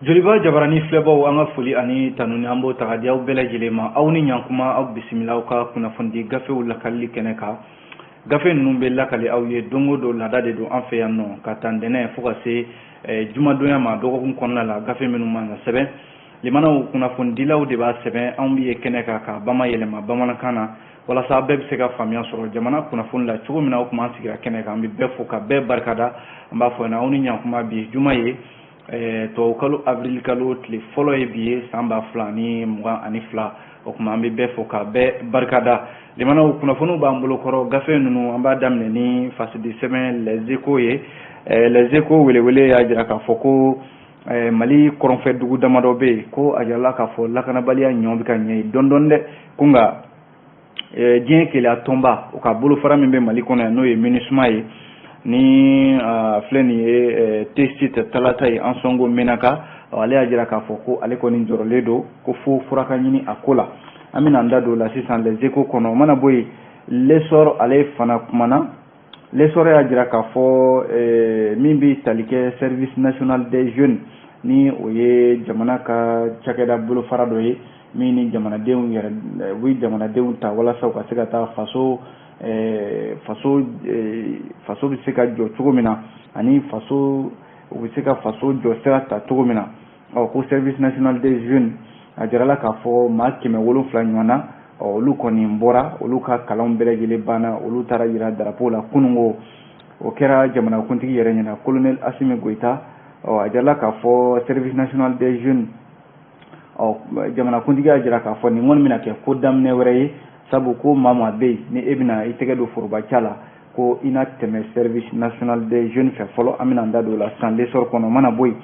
Joliba jabarani filɛbaw an ka foli ani tanuni an b'o taga di aw bɛɛ lajɛlen ma aw ni ɲankuma aw bisimila ka kunnafoni gafew lakalili kɛnɛ kan gafe ninnu bɛ lakali aw ye don o don laada de don an fɛ yan nɔ ka tantɛnɛ fo ka se jumadonya ma dɔgɔkun kɔnɔna la gafe minnu man ka sɛbɛn limanaw kunnafonidilaw de b'a sɛbɛn anw bɛ ye kɛnɛ kan ka bamayɛlɛma bamanankan na walasa bɛɛ bɛ se ka faamuya sɔrɔ jamana kunnafoni la cogo min na aw tun b'an sigira kɛnɛ kan an bɛ bɛɛ fo ka bɛɛ barikada an b'a fɔ aw ni ɲankuma bi juma ye tubabu kalo avril kalo tile fɔlɔ ye bi ye san 2022 o kuma an bɛ bɛɛ fo ka bɛɛ barikada limanaw kunnafoniw b'an bolo kɔrɔ gafe ninnu an b'a daminɛ ni fasidi sɛbɛn les échos ye les échos welewele y'a jira k'a fɔ ko Mali kɔrɔnfɛ dugu damadɔ bɛ yen ko a jirala k'a fɔ lakanabaliya ɲɔ bɛ ka ɲɛ dɔɔni dɔɔni dɛ ko nka diɲɛ kelenya tɔnba o ka bolofara min bɛ Mali kɔnɔ yan n'o ye MINUSMA ye ni filɛ nin ye T-Site talata ye Ansongo Menaka ale y'a jira k'a fɔ ko ale kɔni jɔrɔlen don ko fo fura ka ɲini a ko la an bɛna an da don o la sisan les échos kɔnɔ o mana bɔ yen l'essor ale fana kumana l'essor y'a jira k'a fɔ min bɛ tali kɛ service national des jeunes ni o ye jamana ka cakɛda bolofara dɔ ye min ni jamanadenw yɛrɛ u bɛ jamanadenw ta walasa u ka se ka taa faso bɛ se ka jɔ cogo min na ani faso u bɛ se ka faso jɔ sira ta cogo min na ko service national des jeunes a jirala k'a fɔ maa 700 ɲɔgɔn na olu kɔni bɔra olu ka kalanw bɛɛ lajɛlen banna olu taara yira drapeau la kunungo o kɛra jamanakuntigi yɛrɛ ɲɛna colonel Assimi Goïta a jirala k'a fɔ service national des jeunes jamanakuntigi y'a jira k'a fɔ nin kɔni bɛna kɛ ko daminɛ wɛrɛ ye sabu ko maa maa bɛ yen ni e bɛna i tɛgɛ don forobaca la ko i na tɛmɛ service national des jeunes fɛ fɔlɔ an bɛna an da don o la sisan l'essor kɔnɔ o mana bɔ yen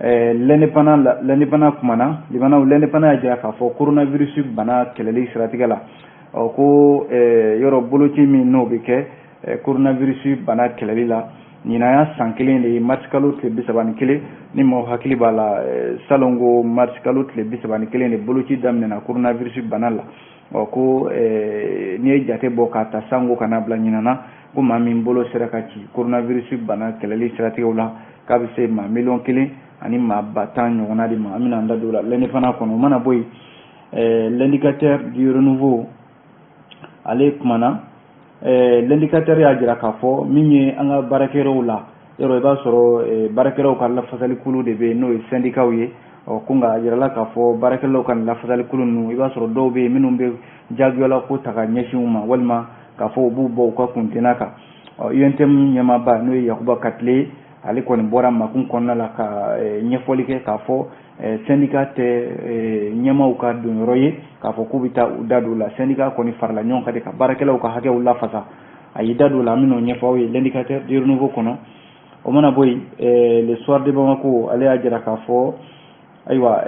l'indépendant kumana l'indépendant y'a jira k'a fɔ coronavirus bana kɛlɛli siratigɛ la ko yɔrɔ boloci min n'o bɛ kɛ coronavirus bana kɛlɛli la ɲinan y'a san kelen de ye mars kalo tile 31 ni maaw hakili b'a la salongo mars kalo tile 31 de boloci daminɛna coronavirus bana la ko n'i ye jate bɔ k'a ta sango ka n'a bila ɲinan na ko maa min bolo sera ka ci coronavirus bana kɛlɛli siratigɛw la k'a bɛ se maa 1,000,000 ani maa 10,000 ɲɔgɔnna de ma an bɛna an da don o la l'indépendant kɔnɔ o mana bɔ yen l'indicateur du renouveau ale kumana l'indicateur y'a jira k'a fɔ min ye an ka baarakɛyɔrɔw la yɔrɔ i b'a sɔrɔ baarakɛlaw ka lafasalikulu de bɛ yen n'o ye syndicat ye ko nka a jirala k'a fɔ baarakɛlaw ka lafasalikulu ninnu i b'a sɔrɔ dɔw bɛ yen minnu bɛ jagoyala ko ta ka ɲɛsin u ma walima k'a fɔ u b'u bɔ u ka kuntena kan UNTM ɲɛmaaba n'o ye Yakuba Katile ale kɔni bɔra makun kɔnɔna la ka ɲɛfɔli kɛ k'a fɔ syndicat tɛ ɲɛmaaw ka donyɔrɔ ye k'a fɔ k'u bɛ taa u da don o la syndicat kɔni farala ɲɔgɔn kan de ka baarakɛlaw ka hakɛw lafasa a y'i da don o la an bɛn'o ɲɛfɔ aw ye l'indicateur du renouveau kɔnɔ o mana bɔ yen le soir de Bamako ale y'a jira k'a fɔ ayiwa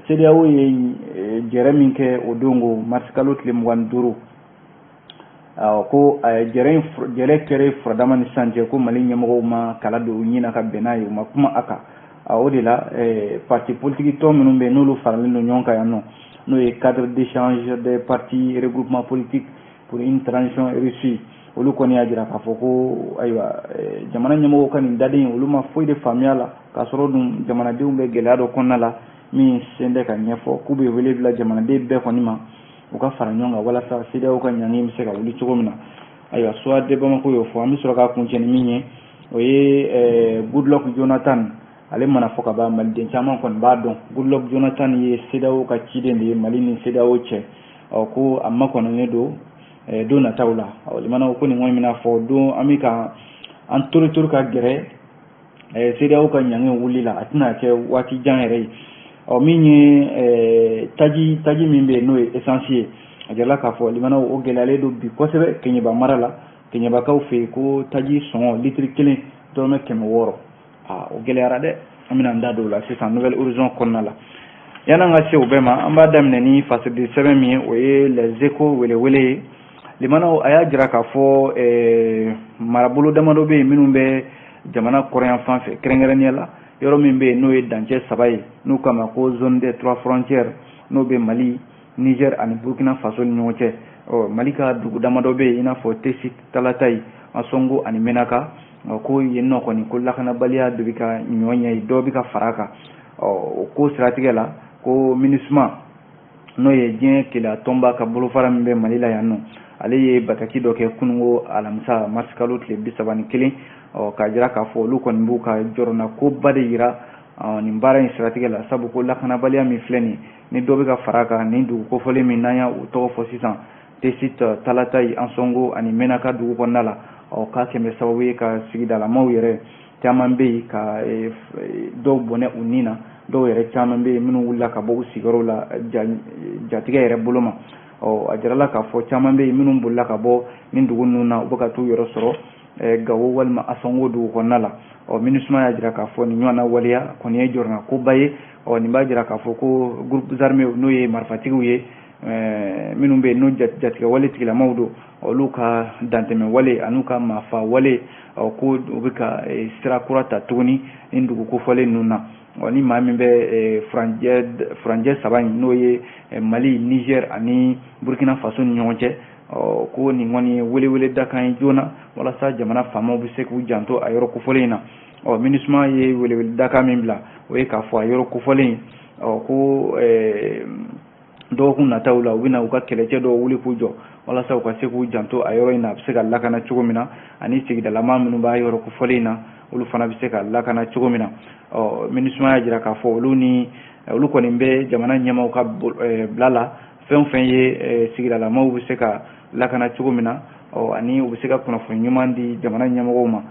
CEDEAO ye jɛrɛ min kɛ o dongo mars kalo tile 25 ko jɛrɛ kɛra furadama ni sisan cɛ ko Mali ɲɛmɔgɔw ma kala don u ɲin na ka bɛn n'a ye u ma kuma a kan o de la parti politique tɔn minnu bɛ yen n'olu faralen don ɲɔgɔn kan yan nɔ n'o ye cadre d'échange des partis regroupement politique pour une transition réussie olu kɔni y'a jira k'a fɔ ko ayiwa jamana ɲɛmɔgɔw ka nin daden olu ma foyi de faamuya la k'a sɔrɔ dun jamanadenw bɛ gɛlɛya dɔ kɔnɔna la min sen tɛ ka ɲɛfɔ k'u bɛ wele bila jamanaden bɛɛ kɔni ma u ka fara ɲɔgɔn kan walasa CEDEAO ka ɲangini bɛ se ka wuli cogo min na ayiwa soir de Bamako y'o fɔ an bɛ sɔrɔ k'a kuncɛ ni min ye o ye Goodluck Jonathan ale mana fɔ ka ban maliden caman kɔni b'a dɔn Goodluck Jonathan ye CEDEAO ka ciden de ye Mali ni CEDEAO cɛ ko a makɔnɔnen don don nataw la limanaw ko nin kɔni bɛna fɔ don an bɛ ka an tori ka gɛrɛ CEDEAO ka ɲangini wuli la a tɛna kɛ waati jan yɛrɛ ye min ye taji min bɛ yen n'o ye essence ye a jirala k'a fɔ limanaw o gɛlɛyalen don bi kosɛbɛ Keɲeba mara la Keɲebakaw fɛ yen ko taji sɔngɔ litiri 1 dɔrɔmɛ 600 o gɛlɛyara dɛ an bɛna an da don o la sisan nouvelle horizon kɔnɔna la yan'an ka se o bɛɛ ma an b'a daminɛ ni fasidi sɛbɛn min ye o ye les échos welewele ye limanaw a y'a jira k'a fɔ marabolo damadɔ bɛ yen minnu bɛ jamana kɔrɔyan fan fɛ kɛrɛnkɛrɛnnenya la yɔrɔ min bɛ yen n'o ye dancɛ 3 ye n'u kama ko zone des 3 frontières n'o bɛ Mali Niger ani Burkina Faso ni ɲɔgɔn cɛ Mali ka dugu damadɔ bɛ yen i n'a fɔ T-Site talata ye Ansongo ani Menaka ko yen nɔ kɔni ko lakanabaliya dɔ bɛ ka ɲɔ ɲɛ dɔw bɛ ka fara a kan o ko siratigɛ la ko MINUSMA n'o ye diɲɛ keleya tɔnba ka bolofara min bɛ Mali la yan nɔ ale ye bataki dɔ kɛ kunungo alamisa mars kalo tile 31 k'a jira k'a fɔ olu kɔni b'u ka jɔrɔna koba de yira nin baara in siratigɛ la sabu ko lakanabaliya min filɛ ni dɔ bɛ ka fara kan nin dugu kofɔlen min n'an y'a tɔgɔ fɔ sisan Tesit Talatayi Ansongo ani Menaka dugu kɔnɔna la k'a kɛmɛ sababu ye ka sigidalamaw yɛrɛ caman bɛ yen ka dɔw bɔnɛ u nin na dɔw yɛrɛ caman bɛ yen minnu wulila ka bɔ u sigiyɔrɔw la jatigɛ yɛrɛ bolo ma a jirala k'a fɔ caman bɛ yen minnu bolila ka bɔ nin dugu ninnu na u bɛ ka t'u yɔrɔ sɔrɔ Gawo walima Ansongo dugu kɔnɔna la MINUSMA y'a jira k'a fɔ nin ɲɔgɔnna waleya kɔni ye jɔrɔna koba ye nin b'a jira k'a fɔ ko groupes armés n'o ye marifatigiw ye minnu bɛ yen n'o jatigɛ wale tigilamaw don olu ka dantɛmɛ wale an'u ka maafa wale ko u bɛ ka sira kura ta tuguni nin dugu kofɔlen ninnu na ni maa min bɛ furanjɛ saba in n'o ye Mali Niger ani Burkina Faso ni ɲɔgɔn cɛ ko nin kɔni ye welewele dakan ye joona walasa jamana faamaw bɛ se k'u janto a yɔrɔ kofɔlen in na MINUSMA ye welewele dakan min bila o ye k'a fɔ a yɔrɔ kofɔlen ko dɔgɔkun nataw la u bɛna u ka kɛlɛcɛ dɔw wuli k'u jɔ walasa u ka se k'u janto a yɔrɔ in na a bɛ se ka lakana cogo min na ani sigidalama minnu b'a yɔrɔ kofɔlen in na olu fana bɛ se ka lakana cogo min na MINUSMA y'a jira k'a fɔ olu kɔni bɛ jamana ɲɛmaaw ka bila la fɛn fɛn ye sigidalamaw bɛ se ka lakana cogo min na ani u bɛ se ka kunnafoni ɲuman di jamana ɲɛmɔgɔw ma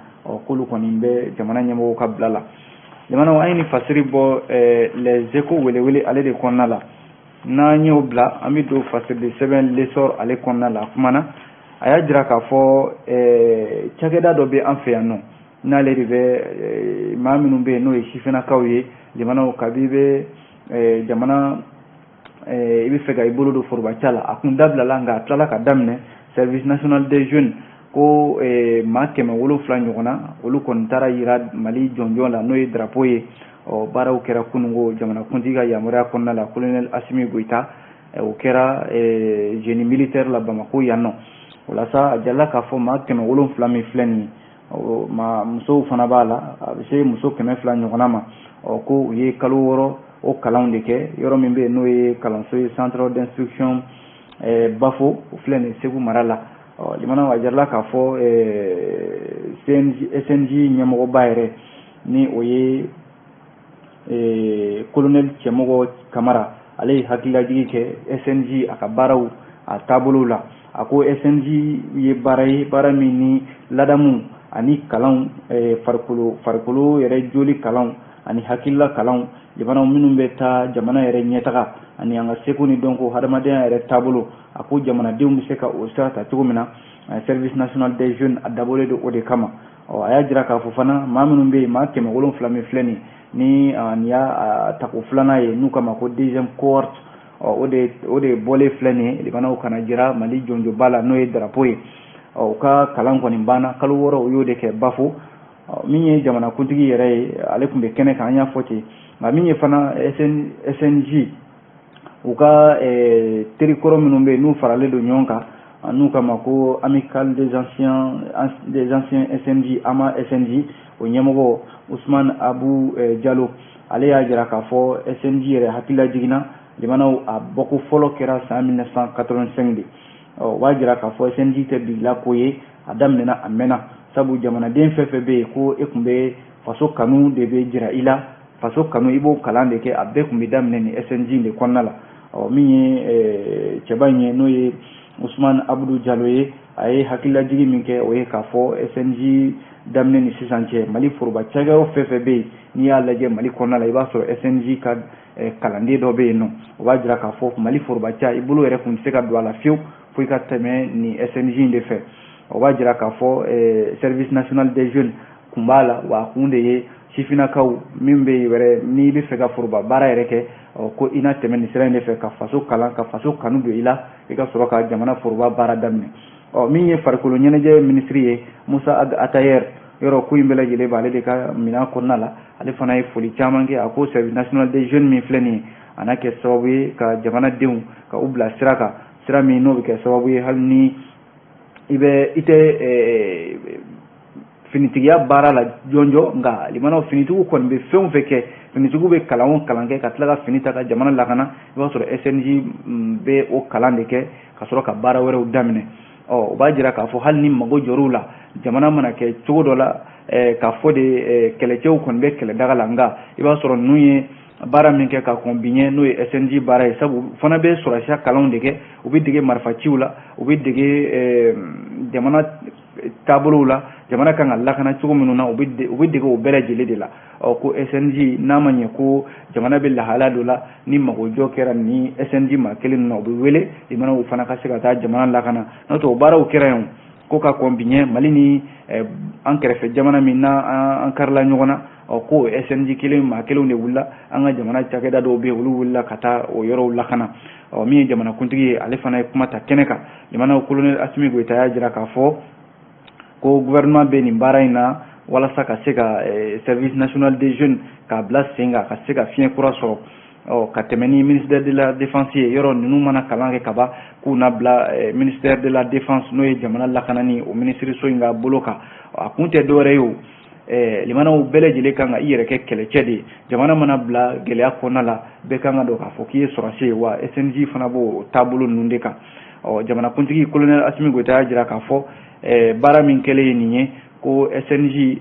k'olu kɔni bɛ jamana ɲɛmɔgɔw ka bila la jamana an ye nin fasiri bɔ les échos welewele ale de kɔnɔna la n'an y'o bila an bɛ don fasiri de sɛbɛn l'essor ale kɔnɔna la a kumana a y'a jira k'a fɔ cakɛda dɔ bɛ an fɛ yan nɔ n'ale de bɛ maa minnu bɛ yen n'o ye sifinnakaw ye jamanaw kabi bɛ jamana i bɛ fɛ ka i bolo don forobaca la a kun dabilala nka a tilala ka daminɛ service national des jeunes ko maa 700 ɲɔgɔnna olu kɔni taara yira Mali jɔnjɔn la n'o ye drapeau ye baaraw kɛra kunungo jamanakuntigi ka yamaruya kɔnɔna la colonel Assimi Goïta o kɛra génie militaire la Bamako yan nɔ o la sa a jalala k'a fɔ maa 700 min filɛ nin musow fana b'a la a bɛ se muso 200 ɲɔgɔnna ma ko u ye kalo 6 o kalanw de kɛ yɔrɔ min bɛ yen n'o ye kalanso ye centre d'instruction Bafo o filɛ nin Segu mara la limana a jarala k'a fɔ SNJ ɲɛmɔgɔba yɛrɛ ni o ye colonel Cɛmɔgɔ Kamara ale ye hakililajigi kɛ SNJ a ka baaraw a taabolo la a ko SNJ ye baara min ni ladamu ani kalanw farikolo yɛrɛ joli kalanw ani hakilila kalanw jamanaw minnu bɛ taa jamana yɛrɛ ɲɛtaga ani an ka seko ni dɔnko hadamadenya yɛrɛ taabolo a ko jamanadenw bɛ se ka o sira ta cogo min na service national des jeunes a dabɔlen don o de kama a y'a jira k'a fɔ fana maa minnu bɛ yen maa 700 min filɛ nin nin y'a tako filanan ye n'u kama ko deuxième cohorte o de bɔlen filɛ nin ye jamanaw kana jira Mali jɔnjɔba la n'o ye drapeau ye u ka kalan kɔni banna kalo 6 o y'o de kɛ Bafo min ye jamanakuntigi yɛrɛ ye ale tun bɛ kɛnɛ kan an y'a fɔ ten nka min ye fana SNJ u ka terikɔrɔ minnu bɛ yen n'u faralen don ɲɔgɔn kan n'u kama ko amical des anciens SNJ ama SNJ o ɲɛmɔgɔ Ousmane Abu Diallo ale y'a jira k'a fɔ SNJ yɛrɛ hakilila jiginna jamanaw a bɔko fɔlɔ kɛra san 1985 de o b'a jira k'a fɔ SNJ tɛ bigila ko ye a daminɛna a mɛnna sabu jamanaden fɛn fɛn bɛ yen ko e tun bɛ faso kanu de bɛ jira i la faso kanu i b'o kalan de kɛ a bɛɛ tun bɛ daminɛ ni SNJ de kɔnɔna la min ye cɛba in ye n'o ye Ousmane Abdou Diallo ye a ye hakililajigi min kɛ o ye k'a fɔ SNJ daminɛ ni sisan cɛ Mali foroba cakɛyɔrɔ fɛn fɛn bɛ yen n'i y'a lajɛ Mali kɔnɔna la i b'a sɔrɔ SNJ ka kalanden dɔ bɛ yen nɔ o b'a jira k'a fɔ Mali foroba ca i bolo yɛrɛ tun tɛ se ka don a la fiyewu fo i ka tɛmɛ ni SNJ de fɛ o b'a jira k'a fɔ service national des jeunes kun b'a la wa a kun de ye sifinnakaw min bɛ yen wɛrɛ n'i bɛ fɛ ka foroba baara yɛrɛ kɛ ko i na tɛmɛ nin sira in de fɛ ka faso kalan ka faso kanu don i la i ka sɔrɔ ka jamana foroba baara daminɛ min ye farikolo ɲɛnajɛ minisiri ye Musa Atayer yɔrɔ ko in bɛɛ lajɛlen b'ale de ka minɛn kɔnɔna la ale fana ye foli caman kɛ a ko service national des jeunes min filɛ nin ye a n'a kɛ sababu ye ka jamanadenw ka u bila sira kan sira min n'o bɛ kɛ sababu ye hali ni i tɛ finitigiya baara la jɔnjɔ nka limanaw finitigiw kɔni bɛ fɛn o fɛn kɛ finitigiw bɛ kalan o kalan kɛ ka tila ka fini ta ka jamana lakana i b'a sɔrɔ SNJ bɛ o kalan de kɛ ka sɔrɔ ka baara wɛrɛw daminɛ o b'a jira k'a fɔ hali ni mago jɔr'u la jamana mana kɛ cogo dɔ la k'a fɔ de kɛlɛcɛw kɔni bɛ kɛlɛdaga la nka i b'a sɔrɔ ninnu ye baara min kɛ ka kɔn bi ɲɛ n'o ye SNJ baara ye sabu fana bɛ sɔrɔsiya kalanw de kɛ u bɛ dege marifaciw la u bɛ dege jamana taabolow la jamana kan ka lakana cogo minnu na u bɛ dege o bɛɛ lajɛlen de la ko SNJ n'a ma ɲɛ ko jamana bɛ lahala dɔ la ni magojɔ kɛra ni SNJ maa kelen ninnu na u bɛ wele limanaw fana ka se ka taa jamana lakana n'o tɛ o baaraw kɛra yen ko ka kɔn bi ɲɛ Mali ni an kɛrɛfɛ jamana min na an karila ɲɔgɔn na ko SNJ kelen maa kelenw de wulila an ka jamana cakɛda dɔw bɛ yen olu wulila ka taa o yɔrɔw lakana min ye jamanakuntigi ye ale fana ye kuma ta kɛnɛ kan limanaw colonel Asimi Goita y'a jira k'a fɔ ko gouvernement bɛ nin baara in na walasa ka se ka service national des jeunes k'a bila sen kan ka se ka fiɲɛ kura sɔrɔ ka tɛmɛ ni ministère de la défense ye yɔrɔ ninnu mana kalan kɛ kaba k'u na bila ministère de la défense n'o ye jamana lakanani o ministériso in ka bolo kan a kun tɛ dɔwɛrɛ ye o limanaw bɛɛ lajɛlen kan ka i yɛrɛ kɛ kɛlɛcɛ de ye jamana mana bila gɛlɛya kɔnɔna la bɛɛ kan ka dɔn k'a fɔ k'i ye sɔrɔsi ye wa SNJ fana b'o taabolo ninnu de kan jamanakuntigi colonel Asimi Goita y'a jira k'a fɔ baara min kɛlen ye nin ye ko SNJ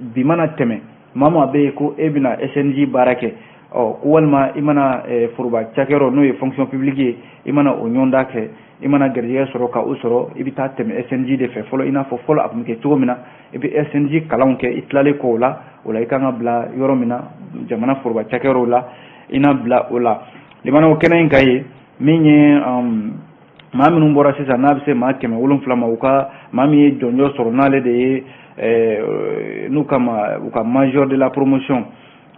bi mana tɛmɛ maa maa bɛ yen ko e bɛna SNJ baara kɛ ko walima i mana foroba cakɛyɔrɔ n'o ye fonction publique ye i mana o ɲɔgɔndan kɛ i mana garijɛgɛ sɔrɔ ka o sɔrɔ i bɛ taa tɛmɛ SNJ de fɛ fɔlɔ i n'a fɔ fɔlɔ a tun bɛ kɛ cogo min na i bɛ SNJ kalanw kɛ i tilalen kɔ o la i kan ka bila yɔrɔ min na jamana foroba cakɛyɔrɔw la i na bila o la limanaw kɛnɛ in ka ye min ye maa minnu bɔra sisan n'a bɛ se maa 700 ma u ka maa min ye jɔnjɔ sɔrɔ n'ale de ye n'u kama u ka major de la promotion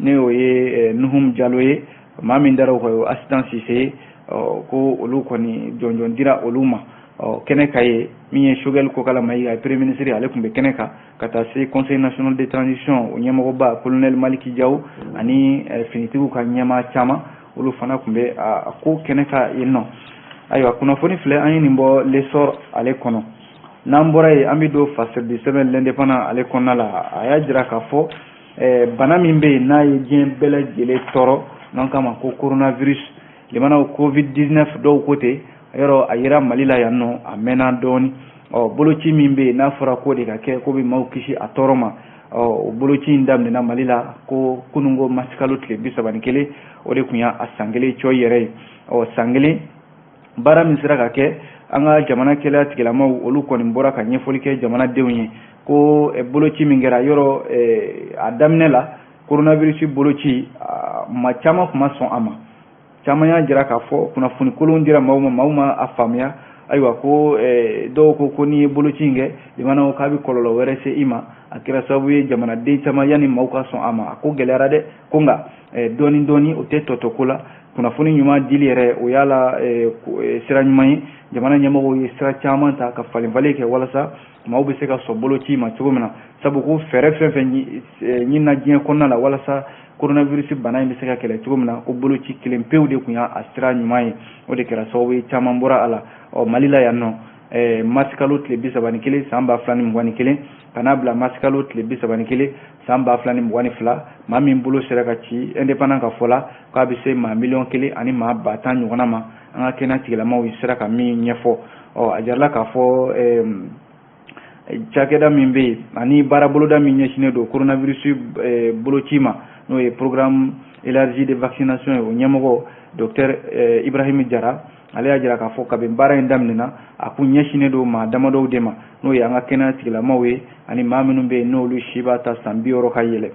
ne o ye Nuhum Jalo ye maa min dara o ka o assistant Cissé ko olu kɔni jɔnjɔn dira olu ma kɛnɛ ka ye min ye Choguel Kokala Mayiga premier ministre ale tun bɛ kɛnɛ kan ka taa se conseil national de transition o ɲɛmɔgɔba colonel Maliki Diaw ani finitigiw ka ɲɛmaa caman olu fana tun bɛ a ko kɛnɛ ka yen nɔ ayiwa kunnafoni filɛ an ye nin bɔ l'essor ale kɔnɔ n'an bɔra yen an bɛ don Faster du semaine l'indépendant ale kɔnɔna la a y'a jira k'a fɔ bana min bɛ yen n'a ye diɲɛ bɛɛ lajɛlen tɔɔrɔ n'an k'a ma ko coronavirus limanaw covid-19 dɔw ko ten yɔrɔ a yera Mali la yan nɔ a mɛnna dɔɔni boloci min bɛ yen n'a fɔra ko de ka kɛ ko bɛ maaw kisi a tɔɔrɔ ma o boloci in daminɛna Mali la ko kunungo masikalo tile 31 o de tun y'a san kelen cɔ yɛrɛ ye san kelen baara min sera ka kɛ an ka jamana kɛlɛ tigilamaw olu kɔni bɔra ka ɲɛfɔli kɛ jamanadenw ye ko boloci min kɛra yɔrɔ a daminɛ la coronavirus boloci ma caman tun ma sɔn a ma caman y'a jira k'a fɔ kunnafoni kolon dira maaw ma a faamuya ayiwa ko dɔw ko n'i ye boloci in kɛ limanaw k'a bɛ kɔlɔlɔ wɛrɛ se i ma a kɛra sababu ye jamanaden caman yanni maaw ka sɔn a ma a ko gɛlɛyara dɛ ko nka dɔɔni dɔɔni o tɛ tɔtɔ la kunnafoni ɲuman dili yɛrɛ o y'a la sira ɲuman ye jamana ɲɛmɔgɔw ye sira caman ta ka falenfalen kɛ walasa maaw bɛ se ka sɔn boloci ma cogo min na sabu ko fɛɛrɛ fɛn fɛn ɲinina diɲɛ kɔnɔna la walasa coronavirus bana in bɛ se ka kɛlɛ cogo min na ko boloci kelen pewu de tun y'a sira ɲuman ye o de kɛra sababu ye caman bɔra a la Mali la yan nɔ masikalo tile 31 san 2021 ka n'a bila masikalo tile 31 san 2022 maa min bolo sera ka ci indépendant ka fɔ la k'a bɛ se maa 1,000,000 ani maa 10,000 ɲɔgɔnna ma an ka kɛnɛ tigilamaw sera ka min ɲɛfɔ a jarala k'a fɔ cakɛda min bɛ yen ani baara boloda min ɲɛsinnen don coronavirus boloci ma n'o ye programme élargi de vaccination ye o ɲɛmɔgɔ docteur Ibrahim Jara ale y'a jira k'a fɔ kabini baara in daminɛna a kun ɲɛsinnen don maa damadɔw de ma n'o ye an ka kɛnɛ tigilamaw ye ani maa minnu bɛ yen n'olu si b'a ta san 60 ka yɛlɛ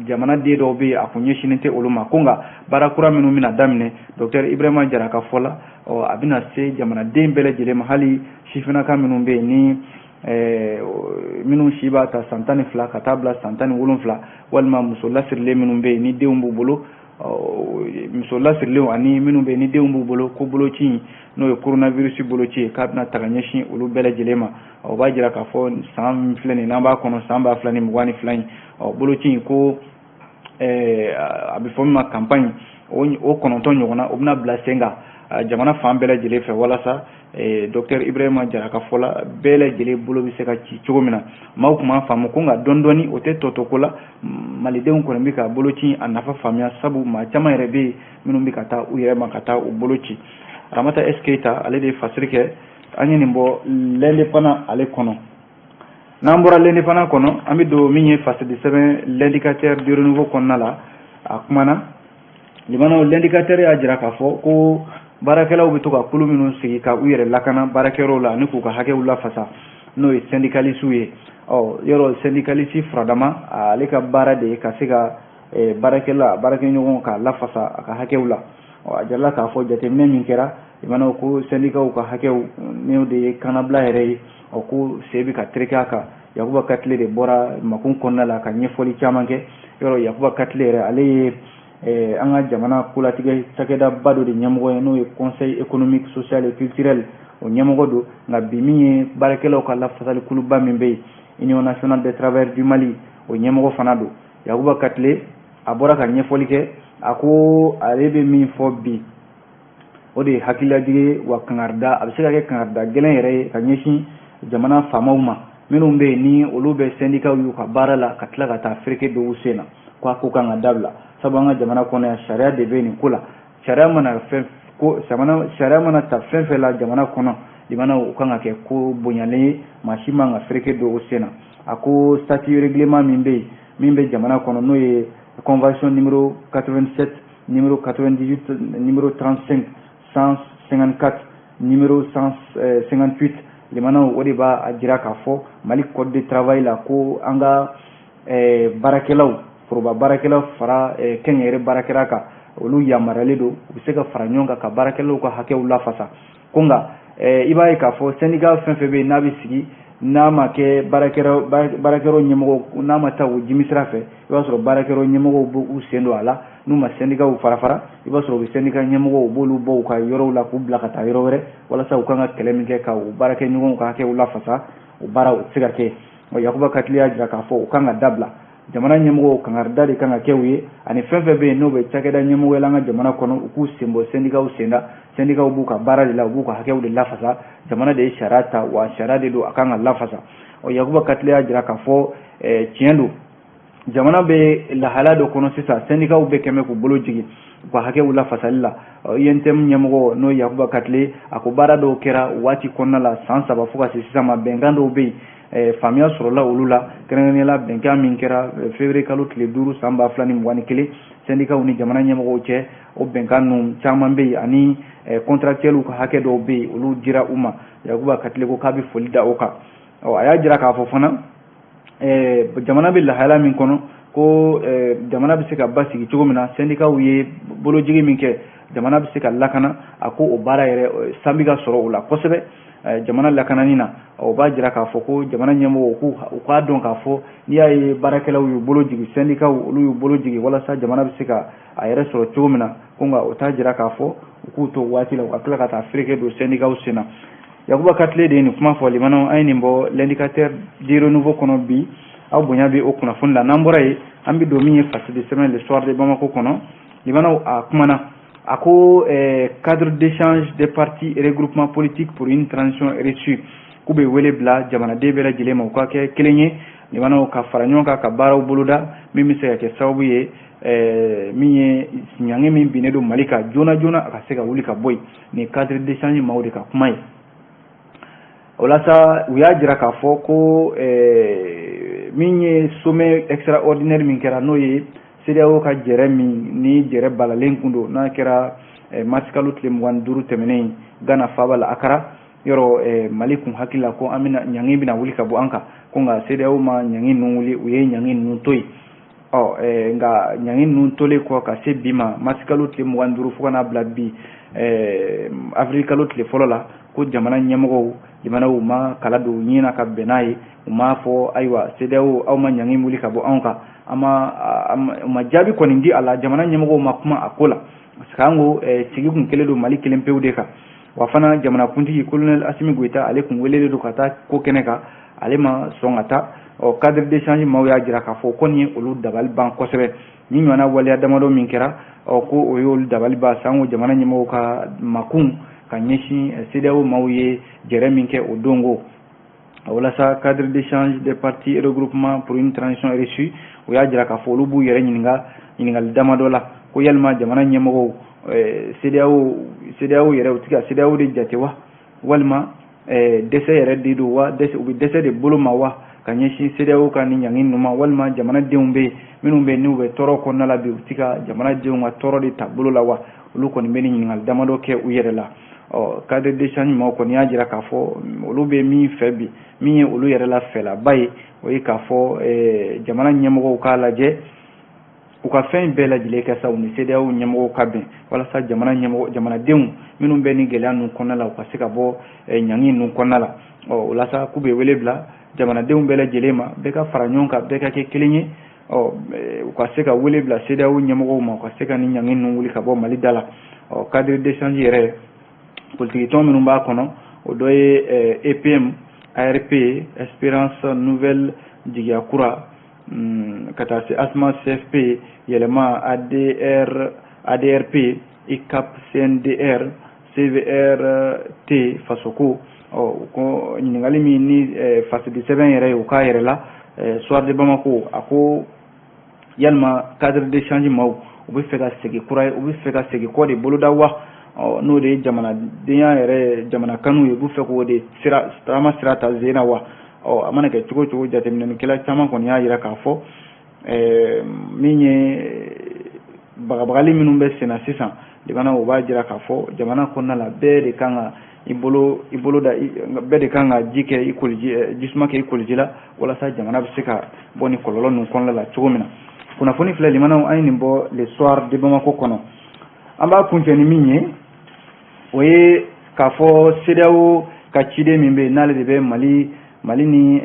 jamanaden dɔw bɛ yen a kun ɲɛsinnen tɛ olu ma ko nka baara kura minnu bɛna daminɛ docteur Ibrahima Jara ka fɔ la a bɛna se jamanaden bɛɛ lajɛlen ma hali sifinnaka minnu bɛ yen ni minnu si b'a ta san 12 ka taa bila san 17 walima muso lasirilen minnu bɛ yen ni denw b'u bolo muso lasirilenw ani minnu bɛ yen ni denw b'u bolo ko boloci n'o ye coronavirus boloci ye k'a bɛna taga ɲɛsin olu bɛɛ lajɛlen ma o b'a jira k'a fɔ san filɛ nin n'an b'a kɔnɔ san 2022 in boloci ko a bɛ fɔ min ma campagne o 9 ɲɔgɔnna o bɛna bila sen kan jamana fan bɛɛ lajɛlen fɛ walasa Dr Ibrahima Jara ka fɔ la bɛɛ lajɛlen bolo bɛ se ka ci cogo min na maaw tun b'a faamu ko nka dɔɔni o tɛ tɔtɔ ko la malidenw kɔni bɛ ka boloci a nafa faamuya sabu maa caman yɛrɛ bɛ yen minnu bɛ ka taa u yɛrɛ ma ka taa u boloci Ramata S Keita ale de ye fasiri kɛ an ye nin bɔ l'indépendant ale kɔnɔ n'an bɔra l'indépendant kɔnɔ an bɛ don min ye fasidi sɛbɛn l'indicateur de renouveau kɔnɔna la a kumana limanaw l'indicateur y'a jira k'a fɔ ko baarakɛlaw bɛ to ka kulu minnu sigi ka u yɛrɛ lakana baarakɛyɔrɔw la ani k'u ka hakɛw lafasa n'o ye syndicaliste ye yɔrɔ syndicaliste furadama ale ka baara de ye ka se ka baarakɛɲɔgɔn ka lafasa a ka hakɛw la a jarala k'a fɔ jateminɛ min kɛra limanaw ko syndicaw ka hakɛw n'o de ye kanabila yɛrɛ ye ko se bɛ ka tereke a kan Yakuba Katile de bɔra makun kɔnɔna la ka ɲɛfɔli caman kɛ yɔrɔ Yakuba Katile yɛrɛ ale ye an ka jamana kolatigɛ cakɛdaba dɔ de ɲɛmɔgɔ ye n'o ye conseil économique social et culturel o ɲɛmɔgɔ don nka bi min ye baarakɛlaw ka lafasali kuluba min bɛ yen Union nationale des travailleurs du Mali o ɲɛmɔgɔ fana don Yakuba Katile a bɔra ka ɲɛfɔli kɛ a ko ale bɛ min fɔ bi o de ye hakililajigi wa kangarida a bɛ se ka kɛ kangarida gɛlɛn yɛrɛ ye ka ɲɛsin jamana faamaw ma minnu bɛ yen ni olu bɛ syndicat y'u ka baara la ka tila ka taa fereke dɔw sen na k'a ko kan ka dabila sabu an ka jamana kɔnɔ yan sariya de bɛ nin ko la sariya mana ta fɛn fɛn la jamana kɔnɔ limanaw u kan ka kɛ ko bonyalen ye maa si man ka fereke dɔw sen na a ko statut règlement min bɛ yen min bɛ jamana kɔnɔ n'o ye convention numéro 87 numéro 98 numéro 35 154 numéro 158 limanaw o de b'a jira k'a fɔ Mali code de travail la ko an ka baarakɛlaw foroba baarakɛlaw fara kɛnyɛrɛ baarakɛla kan olu yamaruyalen don u bɛ se ka fara ɲɔgɔn kan ka baarakɛlaw ka hakɛw lafasa ko nka i b'a ye k'a fɔ syndicat fɛn fɛn bɛ yen n'a bɛ sigi n'a ma kɛ baarakɛyɔrɔ ɲɛmɔgɔ n'a ma taa o jimi sira fɛ i b'a sɔrɔ baarakɛyɔrɔ ɲɛmɔgɔw b'u sen don a la n'u ma syndicat fara i b'a sɔrɔ u bɛ syndicat ɲɛmɔgɔw b'olu bɔ u ka yɔrɔw la k'u bila ka taa yɔrɔ wɛrɛ walasa u kan ka kɛlɛ min kɛ ka u baarakɛɲɔgɔnw ka hakɛw lafasa o baara o tɛ se ka kɛ Yakuba Katile y'a jira k'a fɔ u kan ka dabila jamana ɲɛmɔgɔw kangarida de kan ka kɛ u ye ani fɛn fɛn bɛ yen n'o bɛ cakɛda ɲɛmɔgɔ ye an ka jamana kɔnɔ u k'u sen bɔ syndicat senda syndicat b'u ka baara de la u b'u ka hakɛw de lafasa jamana de ye sariya ta wa sariya de don a kan ka lafasa Yakuba Katile y'a jira k'a fɔ tiɲɛ don jamana bɛ lahala dɔ kɔnɔ sisan syndicat bɛ kɛmɛ k'u bolo jigin u ka hakɛw lafasali la INTM ɲɛmɔgɔ n'o Yakuba Katile a ko baara dɔw kɛra waati kɔnɔna la san 3 fo ka se sisan ma bɛnkan dɔw bɛ yen faamuya sɔrɔla olu la kɛrɛnkɛrɛnnenya bɛnkan min kɛra février kalo tile 5 san 2021 syndicat ni jamana ɲɛmɔgɔw cɛ o bɛnkan ninnu caman bɛ yen ani contractuels ka hakɛ dɔw bɛ yen olu dira u ma Yakuba Katile ko k'a bɛ foli da o kan a y'a jira k'a fɔ fana jamana bɛ lahala min kɔnɔ ko jamana bɛ se ka basigi cogo min na syndicat ye bolojigi min kɛ jamana bɛ se ka lakana a ko o baara yɛrɛ sanbi ka sɔrɔ o la kosɛbɛ jamana lakanani na o b'a jira k'a fɔ ko jamana ɲɛmɔgɔ u k'a dɔn k'a fɔ n'i y'a ye baarakɛlaw y'u bolo jigi syndicat olu y'u bolo jigi walasa jamana bɛ se ka a yɛrɛ sɔrɔ cogo min na ko nka o t'a jira k'a fɔ u k'u to waati la u ka tila ka taa fereke don syndicat sen na Yakuba Katile de ye nin kuma fɔ limanaw an ye nin bɔ l'indicateur du renouveau kɔnɔ bi aw bonya bɛ o kunnafoni la n'an bɔra yen an bɛ don min ye fasidi sɛbɛn l'histoire de Bamako kɔnɔ limanaw a kumana a ko cadre d'échange des partis et regroupements politiques pour une transition réussie k'u bɛ wele bila jamanaden bɛɛ lajɛlen ma u ka kɛ kelen ye limanaw ka fara ɲɔgɔn kan ka baaraw boloda min bɛ se ka kɛ sababu ye min ye ɲange min binnen don Mali kan joona joona a ka se ka wuli ka bɔ yen nin cadre d'échange maaw de ka kuma ye o la sa u y'a jira k'a fɔ ko min ye sommet extraordinaire min kɛra n'o ye CEDEAO ka jɛrɛ min ni jɛrɛ balalen kun don n'a kɛra mars kalo tile 25 tɛmɛnen Ghana faaba la Accra yɔrɔ Mali kun hakili la ko an bɛna ɲangi bɛna wuli ka bɔ an kan ko nka CEDEAO ma ɲangi ninnu wuli u ye ɲangi ninnu to yen nka ɲangi ninnu tolen kɔ ka se bi ma mars kalo tile 25 fo ka n'a bila bi avril kalo tile fɔlɔ la ko jamana ɲɛmɔgɔw jamanaw ma kala don ɲina ka bɛn n'a ye u m'a fɔ ayiwa CEDEAO aw ma ɲangi wuli ka bɔ anw kan u ma jaabi kɔni di a la jamana ɲɛmɔgɔw ma kuma a ko la parce que an ko sigi kun kɛlen don Mali kelen pewu de kan wa fana jamanakuntigi colonel Assimi Goïta ale kun welelen don ka taa ko kɛnɛ kan ale ma sɔn ka taa cadre d'échange maaw y'a jira k'a fɔ ko nin ye olu dabali ban kosɛbɛ ni ɲɔgɔnna waleya damadɔ min kɛra ko o y'olu dabali ba sango jamana ɲɛmɔgɔw ka makun ka ɲɛsin CEDEAO maaw ye jɛrɛ min kɛ o dongo walasa cadre d'échange des partis et regroupement pour une transition réussie o y'a jira k'a fɔ olu b'u yɛrɛ ɲininkali damadɔ la ko yalima jamana ɲɛmɔgɔw CEDEAO yɛrɛ u tɛ ka CEDEAO de jate wa walima dɛsɛ yɛrɛ de don wa u bɛ dɛsɛ de bolo ma wa ka ɲɛsin CEDEAO ka ni ɲangi ninnu ma walima jamanadenw bɛ minnu bɛ n'u bɛ tɔɔrɔ kɔnɔna la bi u tɛ ka jamanadenw ka tɔɔrɔ de ta bolo la wa olu kɔni bɛ ni ɲininkali damadɔ kɛ u yɛrɛ la cadre d'échange maaw kɔni y'a jira k'a fɔ olu bɛ min fɛ bi min ye olu yɛrɛ la fɛlaba ye o ye k'a fɔ jamana ɲɛmɔgɔw k'a lajɛ u ka fɛn bɛɛ lajɛlen kɛ sa u ni CEDEAO ɲɛmɔgɔw ka bɛn walasa jamanadenw minnu bɛ ni gɛlɛya ninnu kɔnɔna la u ka se ka bɔ ɲangi ninnu kɔnɔna la walasa k'u bɛ wele bila jamanadenw bɛɛ lajɛlen ma bɛɛ ka fara ɲɔgɔn kan bɛɛ ka kɛ kelen ye u ka se ka wele bila CEDEAO ɲɛmɔgɔw ma u ka se ka ni ɲangi ninnu wuli ka bɔ Mali da la cadre d'échange yɛrɛ politique tɔn minnu b'a kɔnɔ o dɔ ye EPM ARP Espérance Nouvelle Jigiya Kura ka taa se ASMA CFP yɛlɛma ADRP ICAP CNDR CVRT fasoko ko ɲininkali min ni fasidi sɛbɛn yɛrɛ ye u k'a yɛrɛ la Soir de Bamako a ko yalima cadre d'échange maaw u bɛ fɛ ka segin kura ye u bɛ fɛ ka segin kɔ de boloda wa n'o de ye jamanadenya yɛrɛ jamana kanu ye u b'u fɛ k'o de taama sira ta sen na wa a mana kɛ cogo cogo jateminɛlikɛla caman kɔni y'a jira k'a fɔ min ye bagabagali minnu bɛ sen na sisan jamana o b'a jira k'a fɔ jamana kɔnɔna la bɛɛ de kan ka bɛɛ de kan ka ji kɛ jisuma kɛ i koliji la walasa jamana bɛ se ka bɔ ni kɔlɔlɔ ninnu kɔnɔna la cogo min na kunnafoni filɛ limanaw an ye nin bɔ le soir de Bamako kɔnɔ an b'a kuncɛ ni min ye o ye k'a fɔ CEDEAO ka ciden min bɛ yen n'ale de bɛ Mali ni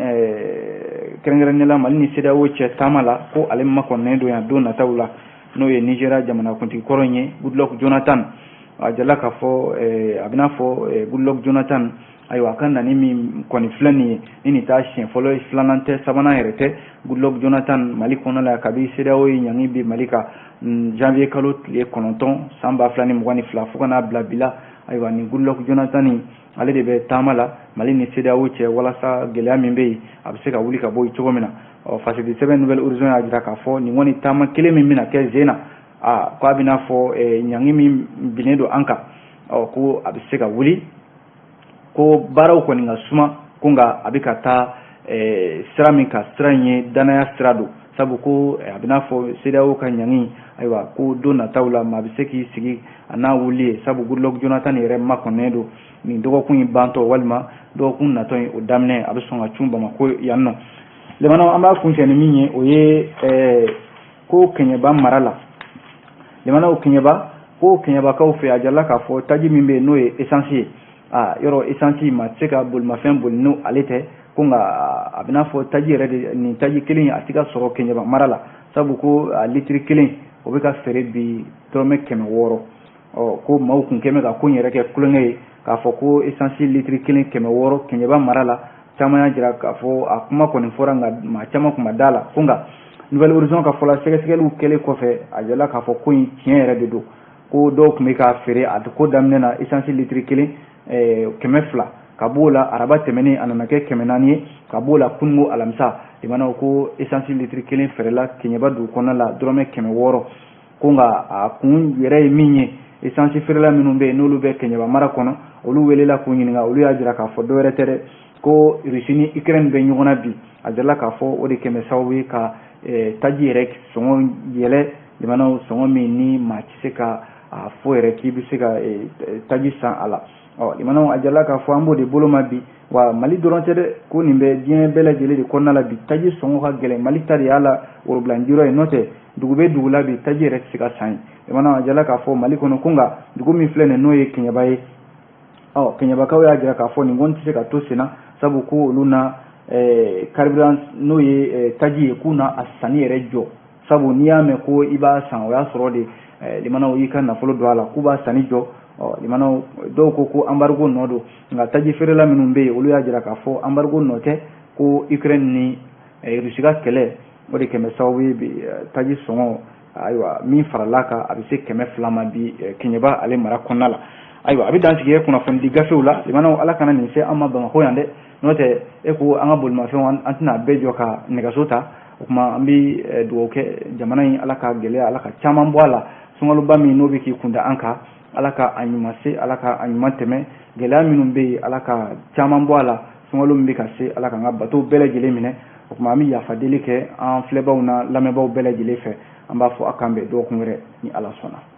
kɛrɛnkɛrɛnnenya Mali ni CEDEAO cɛ taama la ko ale makɔnnen don yan don nataw la n'o ye Nigéria jamanakuntigi kɔrɔ in ye Goodluck Jonathan a jala k'a fɔ a bɛna fɔ Goodluck Jonathan ayiwa a ka nani min kɔni filɛ nin ye ni nin t'a siɲɛ fɔlɔ ye filanan tɛ sabanan yɛrɛ tɛ Goodluck Jonathan Mali kɔnɔ la kabi CEDEAO ye ɲangi bi Mali ka janvier kalo tile 9 san 2022 fo ka n'a bila bi la ayiwa ni Goodluck Jonathan ale de bɛ taama la Mali ni CEDEAO cɛ walasa gɛlɛya min bɛ yen a bɛ se ka wuli ka bɔ yen cogo min na fasidi sɛbɛn Nouvelle Horizon y'a jira k'a fɔ nin kɔni taama kelen min bɛna kɛ sen na k'a bɛna fɔ ɲangi min binnen don an kan ko a bɛ se ka wuli ko baaraw kɔni ka suma ko nka a bɛ ka taa sira min ka sira in ye danaya sira don sabu ko a bɛna fɔ CEDEAO ka ɲangi ayiwa ko don nataw la maa bɛ se k'i sigi a n'a wuli ye sabu Goodluck Jonathan yɛrɛ makɔnnen don nin dɔgɔkun in bantɔ walima dɔgɔkun natɔ in o daminɛ a bɛ sɔn ka cun Bamako yan nɔ limanaw an b'a kuncɛ ni min ye o ye ko Keɲeba mara la limanaw ko Keɲebakaw fɛ a jarala k'a fɔ taji min bɛ yen n'o ye essence ye yɔrɔ essence ma se ka bolimafɛn boli n'o ale tɛ ko nka a bɛna fɔ taji yɛrɛ de nin taji kelen a tɛ ka sɔrɔ Keɲeba mara la sabu ko litiri kelen o bɛ ka feere bi dɔrɔmɛ 600 ko maaw kun kɛmɛ ka ko in yɛrɛ kɛ kulonkɛ ye k'a fɔ ko essence litiri kelen 600 Keɲeba mara la caman y'a jira k'a fɔ a kuma kɔni fɔra nka maa caman kun ma da la ko nka Nouvelle Horizon ka fɔla sɛgɛsɛgɛliw kɛlen kɔfɛ a jala k'a fɔ ko in tiɲɛ yɛrɛ de don ko dɔw tun bɛ k'a feere a ko daminɛ na essence litiri kelen 200 ka b'o la araba tɛmɛnen a nana kɛ 400 ye ka b'o la kunungo alamisa limanaw ko essence litiri kelen feerela Keɲeba dugu kɔnɔna la dɔrɔmɛ 600 ko nka a kun yɛrɛ ye min ye essence feerela minnu bɛ yen n'olu bɛ Keɲeba mara kɔnɔ olu welela k'u ɲininka olu y'a jira k'a fɔ dɔwɛrɛ tɛ dɛ ko Russie ni Ukraine bɛ ɲɔgɔn na bi a jala k'a fɔ o de kɛmɛ sababu ye ka taji yɛrɛ sɔngɔ yɛlɛ limanaw sɔngɔ min ni maa tɛ se ka a fɔ yɛrɛ k'i bɛ se ka taji san a la limanaw a jala k'a fɔ an b'o de bolo ma bi wa Mali dɔrɔn tɛ dɛ ko nin bɛ diɲɛ bɛɛ lajɛlen de kɔnɔna la bi taji sɔngɔ ka gɛlɛn Mali ta de y'a la worobilanjirɔ ye n'o tɛ dugu bɛ dugu la bi taji yɛrɛ tɛ se ka san ye limanaw a jala k'a fɔ Mali kɔnɔ ko nka dugu min filɛ nin n'o ye Keɲeba ye Keɲebakaw y'a jira k'a fɔ nin kɔni tɛ se ka to sen na sabu ko olu na carburant n'o ye taji ye k'u na a sanni yɛrɛ jɔ sabu n'i y'a mɛn ko i b'a san o y'a sɔrɔ de limanaw y'i ka nafolo don a la k'u b'a sanni jɔ limanaw dɔw ko embargo nɔ don nka taji feerela minnu bɛ yen olu y'a jira k'a fɔ embargo nɔ tɛ ko Ukraine ni Russie ka kɛlɛ o de kɛmɛ sababu ye taji sɔngɔ ayiwa min farala kan a bɛ se 200 ma bi Keɲeba ale mara kɔnɔna la ayiwa a bɛ dan sigi kunnafoni gafew la limanaw ala kana nin se an ma Bamakɔ yan dɛ n'o tɛ e ko an ka bolimafɛnw an tɛna bɛɛ jɔ ka nɛgɛso ta o kuma an bɛ dugawu kɛ jamana in ala ka gɛlɛya ala ka caman bɔ a la sunkaloba min n'o bɛ k'i kunda an kan ala ka a ɲuman se ala ka a ɲuman tɛmɛ gɛlɛya minnu bɛ yen ala ka caman bɔ a la sunkalo min bɛ ka se ala ka an ka bateau bɛɛ lajɛlen minɛ o kuma an bɛ yafadeli kɛ an filɛbaw na lamɛnbaw bɛɛ lajɛlen fɛ an b'a fɔ a kan bɛn dɔgɔkun wɛrɛ ni ala sɔnna